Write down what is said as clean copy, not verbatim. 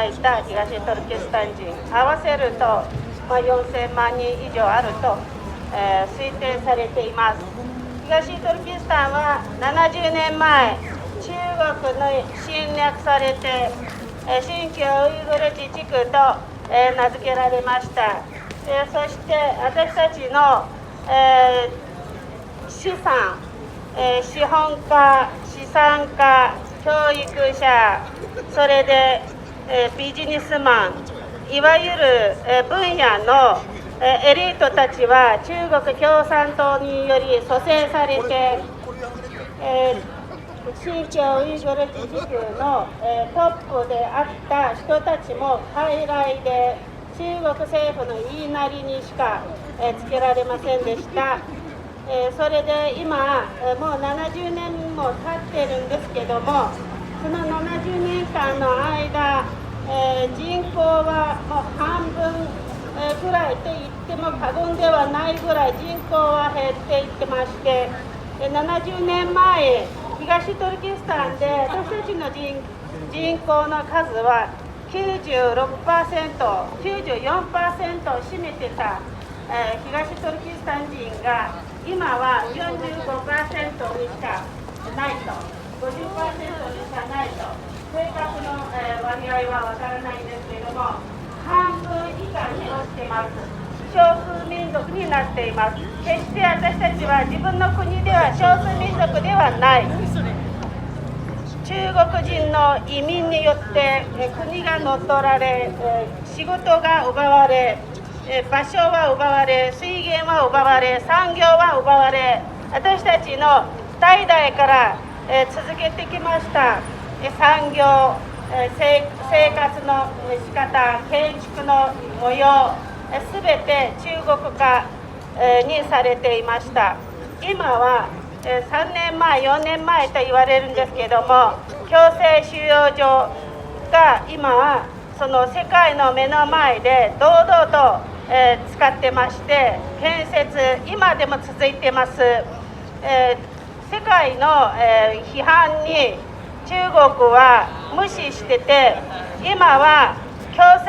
いた東トルキスタン人合わせると、4000万人以上あると、推定されています。東トルキスタンは70年前、中国に侵略されて、新疆ウイグル自治区と、名付けられました。そして私たちの、資産、資本家、資産家、教育者、それで、ビジネスマン、いわゆる、分野の、エリートたちは中国共産党により蘇生されて、新疆ウイグル自治区の、トップであった人たちも傀儡で中国政府の言いなりにしか、つけられませんでした。それで今、もう70年も経ってるんですけども、その70年間の間、人口はもう半分ぐらいと言っても過言ではないぐらい人口は減っていってまして、70年前、東トルキスタンで私たちの人口の数は96%、94% を占めてた、東トルキスタン人が今は45%にしかないと、50%にしかないと、正確の割合はわからないんですけれども、半分以下に落ちています。少数民族になっています。決して私たちは自分の国では少数民族ではない。中国人の移民によって国が乗っ取られ、仕事が奪われ、場所は奪われ、水源は奪われ、産業は奪われ、私たちの代々から続けてきました産業、生活の仕方、建築の模様、すべて中国化にされていました。今は3年前、4年前と言われるんですけれども、強制収容所が今はその世界の目の前で堂々と使ってまして、建設、今でも続いてます。世界の批判に中国は無視してて、今は強制